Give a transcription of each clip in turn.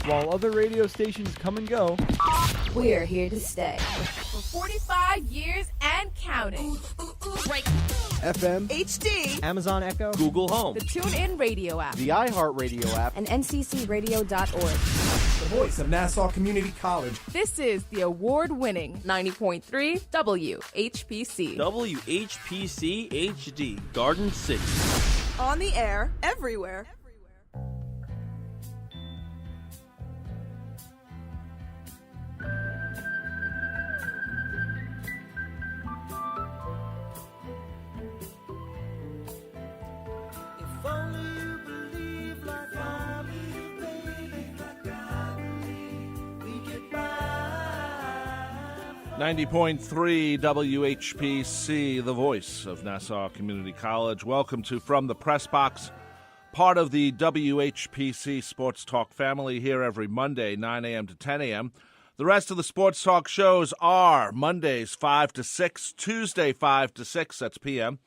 While other radio stations come and go, we're here to stay. For 45 years and counting. Break. FM, HD. Amazon Echo, Google Home, The TuneIn Radio app. the iHeartRadio app, And nccradio.org. The voice of Nassau Community College. This is the award-winning 90.3 WHPC. WHPC HD, Garden City. On the air, everywhere. If only you believe like I believe, baby, like I believe, we get by. 90.3 WHPC, the voice of Nassau Community College. Welcome to From the Press Box, part of the WHPC Sports Talk family, here every Monday, 9 a.m. to 10 a.m. The rest of the Sports Talk shows are Mondays, 5 to 6, Tuesday, 5 to 6, that's p.m.,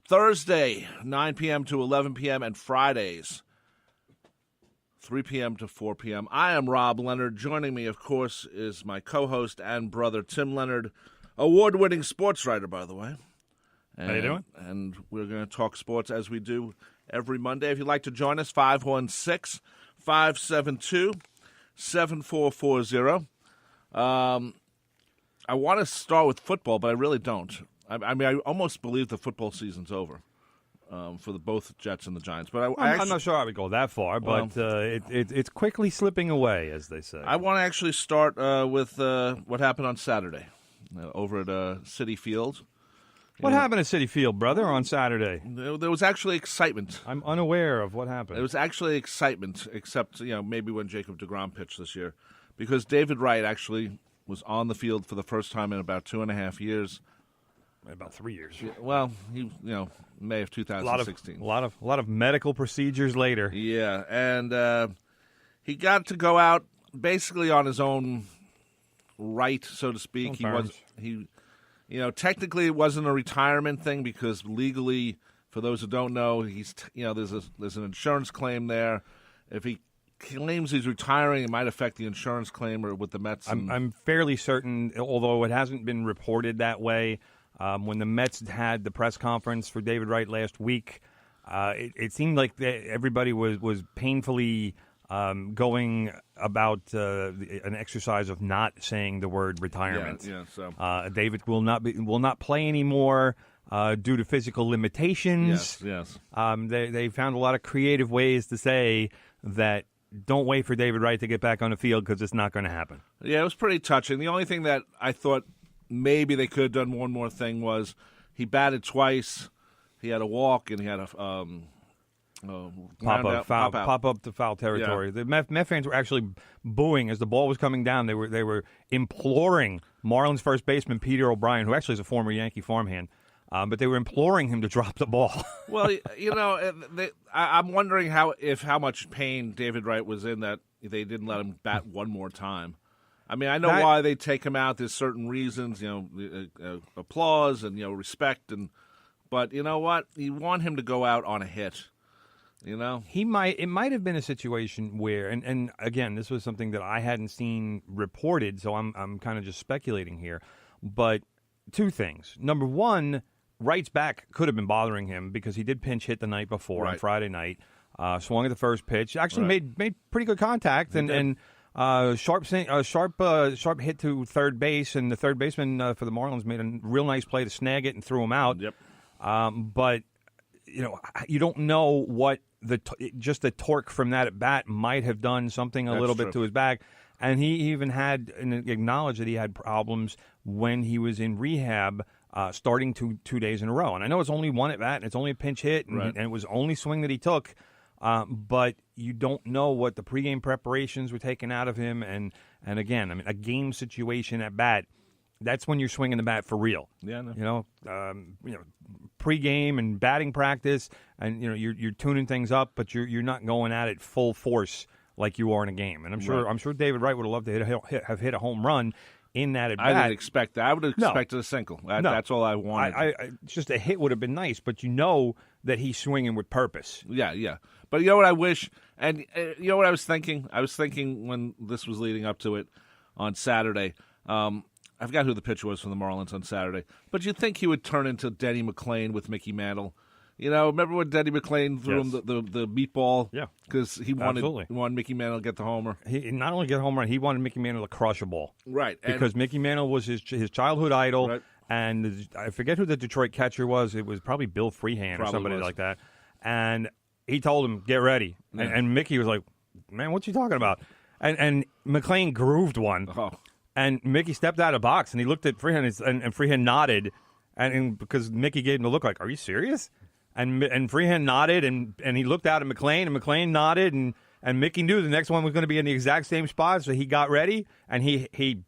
Thursday, 9 p.m. to 11 p.m., and Fridays, 3 p.m. to 4 p.m. I am Rob Leonard. Joining me, of course, is my co-host and brother, Tim Leonard, award-winning sports writer, by the way. How you doing? And we're going to talk sports as we do every Monday. If you'd like to join us, 516-572-7440. I want to start with football, but I really don't. I mean, I almost believe the football season's over for both Jets and the Giants. But I'm not sure I would go that far, but it's quickly slipping away, as they say. I want to actually start with what happened on Saturday over at Citi Field. What happened at Citi Field, brother, on Saturday? There was actually excitement. I'm unaware of what happened. There was actually excitement, except maybe when Jacob deGrom pitched this year, because David Wright actually was on the field for the first time in about 2.5 years. About 3 years. Well, May of 2016. A lot of medical procedures later. Yeah, and he got to go out basically on his own right, so to speak. Technically it wasn't a retirement thing because legally, for those who don't know, there's an insurance claim there. If he claims he's retiring, it might affect the insurance claim or with the Mets. I'm fairly certain, although it hasn't been reported that way. When the Mets had the press conference for David Wright last week, it seemed like everybody was painfully going about an exercise of not saying the word retirement. So David will not play anymore due to physical limitations. Yes. They found a lot of creative ways to say that. Don't wait for David Wright to get back on the field because it's not going to happen. Yeah, it was pretty touching. The only thing that I thought maybe they could have done one more thing was he batted twice. He had a walk and he had a pop up to foul territory. Yeah. The Met fans were actually booing as the ball was coming down. They were imploring Marlins first baseman Peter O'Brien, who actually is a former Yankee farmhand. But they were imploring him to drop the ball. Well, I'm wondering how much pain David Wright was in that they didn't let him bat one more time. I mean, I know why they take him out. There's certain reasons, applause and respect, but you know what? You want him to go out on a hit. It might have been a situation where, and again, this was something that I hadn't seen reported, so I'm kind of just speculating here. But two things. Number one. Wright's back could have been bothering him because he did pinch hit the night before on Friday night. Swung at the first pitch. Actually made pretty good contact and sharp hit to third base. And the third baseman for the Marlins made a real nice play to snag it and threw him out. Yep. But you don't know what just the torque from that at bat might have done something a little bit to his back. And he even had acknowledged that he had problems when he was in rehab. Starting 2 days in a row. And I know it's only one at bat, and it's only a pinch hit, and it was only swing that he took. But you don't know what the pregame preparations were taken out of him. And again, I mean, a game situation at bat, that's when you're swinging the bat for real. Yeah, no. Pregame and batting practice, and you're tuning things up, but you're not going at it full force like you are in a game. And I'm sure David Wright would have loved to have hit a home run. in that at I bat. didn't expect that. I would have expected a single. That's all I wanted. Just a hit would have been nice, but you know that he's swinging with purpose. Yeah. But you know what I wish, and you know what I was thinking? I was thinking when this was leading up to it on Saturday. I forgot who the pitcher was from the Marlins on Saturday, but you'd think he would turn into Denny McLain with Mickey Mantle. You know, remember when Denny McLain threw him the meatball? Yeah. Because he wanted Mickey Mantle to get the homer. He not only get a home run, he wanted Mickey Mantle to crush a ball. Right. Because Mickey Mantle was his childhood idol, Right. and I forget who the Detroit catcher was. It was probably Bill Freehan or somebody like that. And he told him, get ready. Yeah. And Mickey was like, man, what you talking about? And McLain grooved one. Oh. And Mickey stepped out of the box, and he looked at Freehan, and Freehan nodded, and because Mickey gave him the look like, are you serious? And Freehan nodded, and he looked out at McLain, and McLain nodded, and Mickey knew the next one was going to be in the exact same spot, so he got ready, and he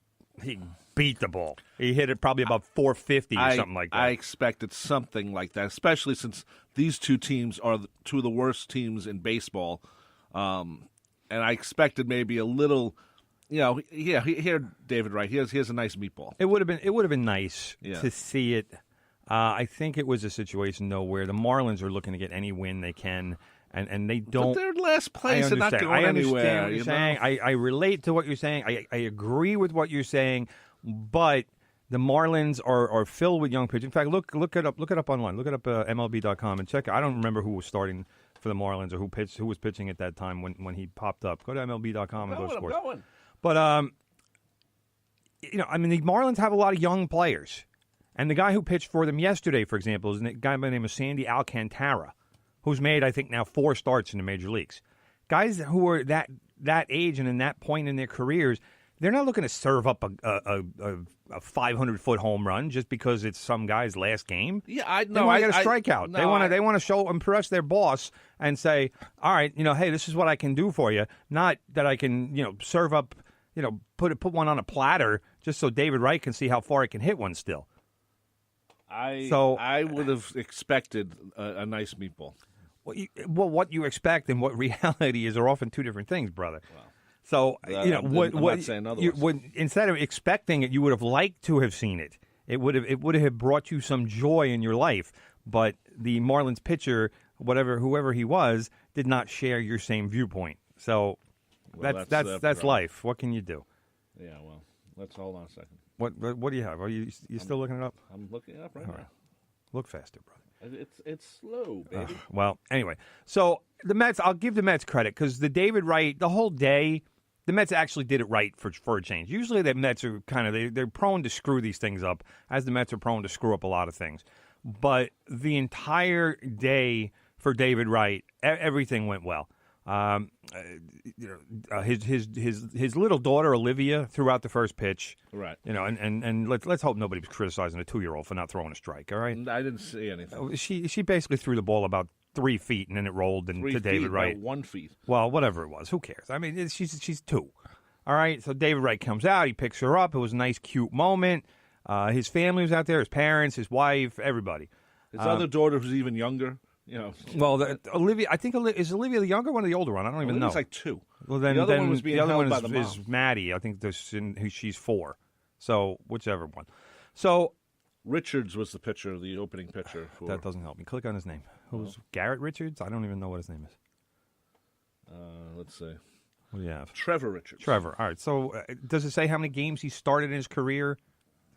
beat the ball. He hit it probably about 450 or something like that. I expected something like that, especially since these two teams are two of the worst teams in baseball, and I expected maybe a little. Here, David Wright. Here's a nice meatball. It would have been nice to see it. I think it was a situation though where the Marlins are looking to get any win they can, and they don't. But they're last place and not going anywhere. What you're saying. I relate to what you're saying. I agree with what you're saying, but the Marlins are filled with young pitchers. In fact, look it up online. Look it up MLB.com and check. I don't remember who was starting for the Marlins or who was pitching at that time when he popped up. Go to MLB.com and go to sports. But the Marlins have a lot of young players. And the guy who pitched for them yesterday, for example, is a guy by the name of Sandy Alcantara, who's made, I think, now 4 starts in the major leagues. Guys who are that age and in that point in their careers, they're not looking to serve up a 500-foot home run just because it's some guy's last game. Yeah, I know. They want to get a strikeout. They want to impress their boss and say, all right, hey, this is what I can do for you. Not that I can, serve up, put one on a platter just so David Wright can see how far he can hit one still. I would have expected a nice meatball. Well, what you expect and what reality is are often two different things, brother. Wow. So I'm not saying otherwise. Instead of expecting it, you would have liked to have seen it. It would have brought you some joy in your life. But the Marlins pitcher, whoever he was, did not share your same viewpoint. So that's life. What can you do? Yeah. Well, let's hold on a second. What do you have? Are you still looking it up? I'm looking it up right now. Look faster, brother. It's slow, baby. Well, anyway, so the Mets. I'll give the Mets credit because the David Wright, the whole day, the Mets actually did it right for a change. Usually, the Mets are they're prone to screw these things up, as the Mets are prone to screw up a lot of things. But the entire day for David Wright, everything went well. His little daughter Olivia threw out the first pitch, right? And let's hope nobody was criticizing a 2-year-old for not throwing a strike. All right, I didn't see anything. She basically threw the ball about 3 feet and then it rolled to David Wright. 1 feet. Well, whatever it was, who cares? I mean, she's 2. All right, so David Wright comes out, he picks her up. It was a nice, cute moment. His family was out there, his parents, his wife, everybody. His other daughter was even younger. Well, Olivia. I think is Olivia the younger one or the older one? I don't even know. It's like 2. Well, then the other one was being held by the mom. Is Maddie. I think she's 4. So whichever one. So Richards was the pitcher, the opening pitcher. That doesn't help me. Click on his name. Who's Garrett Richards? I don't even know what his name is. Let's see. What do you have? Trevor Richards. Trevor. All right. So does it say how many games he started in his career?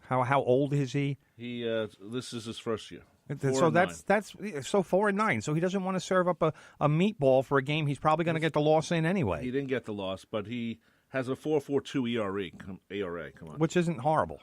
How old is he? This is his first year. So that's 4-9. So he doesn't want to serve up a meatball for a game he's probably going to get the loss in anyway. He didn't get the loss, but he has a 4.42 ERA. Come on, which isn't horrible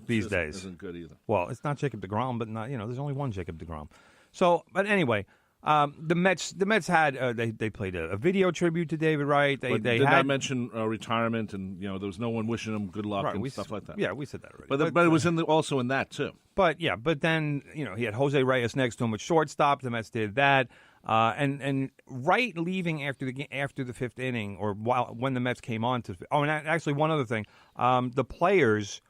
these days. Isn't good either. Well, it's not Jacob deGrom, but not there's only one Jacob deGrom. So, but anyway, the Mets had they played a video tribute to David Wright. They did not mention retirement, and there was no one wishing him good luck and stuff like that. Yeah, we said that already. But it was also in that too. But then he had Jose Reyes next to him with shortstop. The Mets did that, and Wright leaving after the 5th inning, or when the Mets came on to. Oh, and actually one other thing, the players,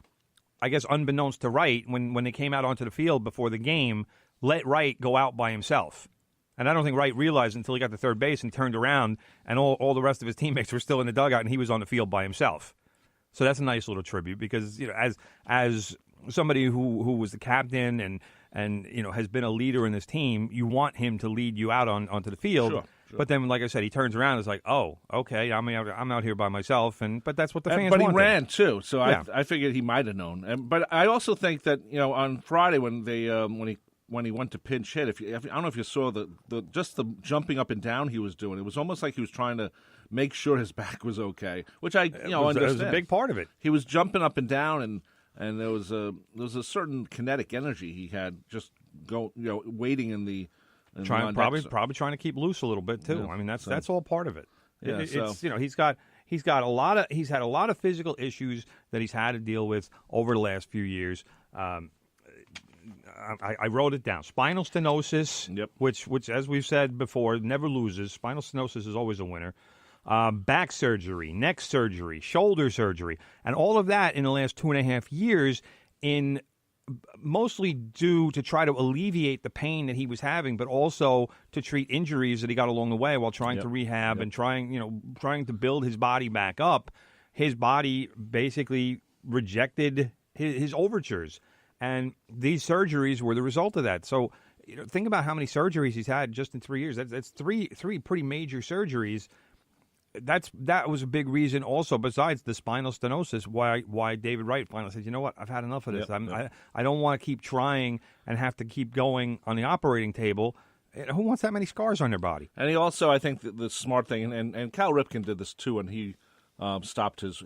I guess unbeknownst to Wright, when they came out onto the field before the game, let Wright go out by himself. And I don't think Wright realized until he got to third base and turned around, and all the rest of his teammates were still in the dugout, and he was on the field by himself. So that's a nice little tribute because as somebody who was the captain and has been a leader in this team, you want him to lead you out onto the field. Sure. But then, like I said, he turns around and is like, "Oh, okay, I'm out here by myself." But that's what the fans But he wanted. ran too, so Yeah. I figured he might have known. But I also think that on Friday when they when he went to pinch hit, I don't know if you saw the jumping up and down he was doing. It was almost like he was trying to make sure his back was okay, which I understand. It was a big part of it. He was jumping up and down, and there was a certain kinetic energy he had just waiting in the. Probably trying to keep loose a little bit too. Yeah, I mean that's all part of it. Yeah, It's he's had a lot of physical issues that he's had to deal with over the last few years. I wrote it down. Spinal stenosis, Yep. which as we've said before, never loses. Spinal stenosis is always a winner. Back surgery, neck surgery, shoulder surgery, and all of that in the last 2.5 years in mostly due to try to alleviate the pain that he was having, but also to treat injuries that he got along the way while trying to rehab and trying to build his body back up. His body basically rejected his overtures, and these surgeries were the result of that. So, think about how many surgeries he's had just in 3 years. That's three pretty major surgeries. That was a big reason also, besides the spinal stenosis, why David Wright finally said, you know what, I've had enough of this. I don't want to keep trying and have to keep going on the operating table. Who wants that many scars on their body? And he also, I think, the smart thing, and Cal Ripken did this too when he stopped his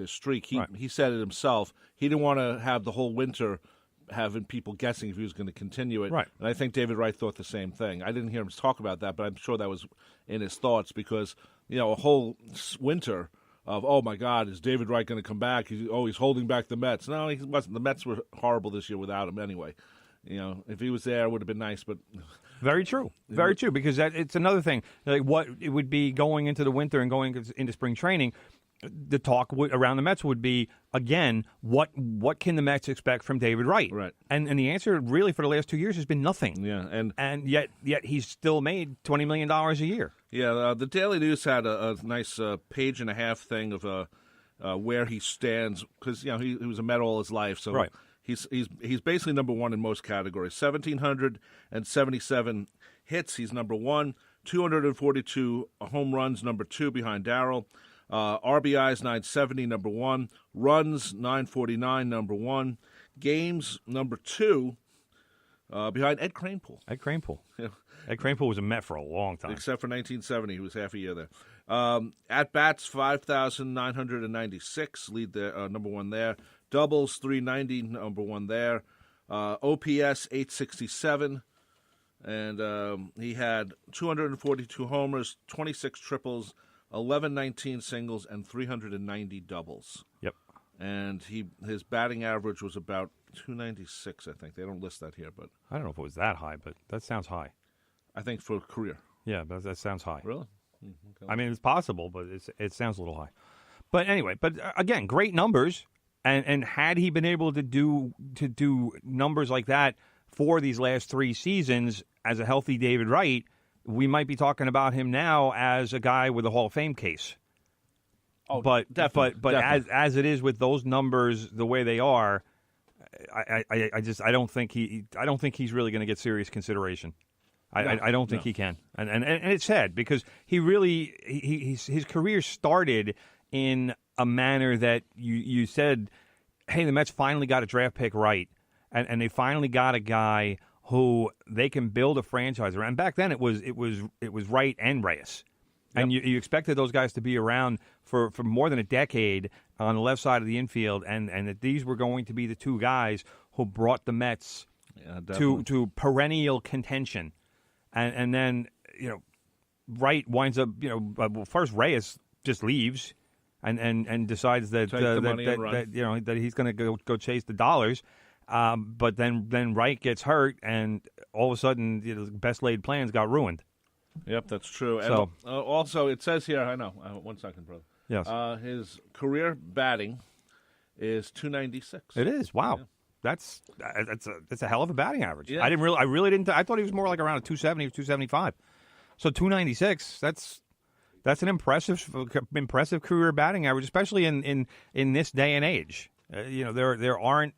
streak. He said it himself. He didn't want to have the whole winter having people guessing if he was going to continue it. Right. And I think David Wright thought the same thing. I didn't hear him talk about that, but I'm sure that was in his thoughts because, a whole winter of, oh, my God, is David Wright going to come back? He's holding back the Mets. No, he wasn't. The Mets were horrible this year without him anyway. If he was there, it would have been nice, but... Very true. Very true, because it's another thing. Like what it would be going into the winter and going into spring training, the talk around the Mets would be, again, what can the Mets expect from David Wright? Right. And the answer really for the last 2 years has been nothing. Yeah, and yet he's still made $20 million a year. Yeah, the Daily News had a nice page and a half thing of where he stands because he was a Met all his life, so right. He's basically number one in most categories. 1,777 hits, he's number one. 242 home runs, number two behind Darryl. RBIs 970, number one. Runs 949, number one. Games number two, behind Ed Kranepool. Ed Kranepool. Yeah. Ed Kranepool was a Met for a long time. Except for 1970, he was half a year there. At bats 5,996, lead the number one there. Doubles 390, number one there. OPS 867, and he had 242 homers, 26 triples, 1119 singles, and 390 doubles. Yep. And his batting average was about 296, I think. They don't list that here, but I don't know if it was that high, but that sounds high. I think for a career. Yeah, that sounds high. Really? Okay. I mean, it's possible, but it sounds a little high. But anyway, again, great numbers. And had he been able to do numbers like that for these last 3 seasons as a healthy David Wright, we might be talking about him now as a guy with a Hall of Fame case. Oh, but definitely. as it is with those numbers the way they are, I don't think he's really going to get serious consideration. I don't think he can, and it's sad because he really his career started in a manner that you said, hey, the Mets finally got a draft pick right, and they finally got a guy who they can build a franchise around. And back then it was Wright and Reyes, and you expected those guys to be around for more than a decade on the left side of the infield, and that these were going to be the two guys who brought the Mets to perennial contention, and then Wright winds up first Reyes just leaves. And decides that he's going to go chase the dollars, but then Wright gets hurt, and all of a sudden the best laid plans got ruined. Yep, that's true. So, and also, it says here, I know. 1 second, brother. Yes. His career batting is 296. It is. Wow. Yeah. That's a hell of a batting average. Yeah. I really didn't. I thought he was more like around a 270 or 275. So 296. That's That's an impressive career batting average, especially in this day and age. There aren't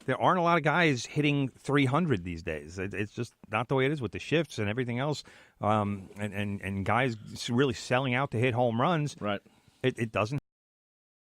a lot of guys hitting 300 these days. It's just not the way it is with the shifts and everything else, and guys really selling out to hit home runs. Right. It doesn't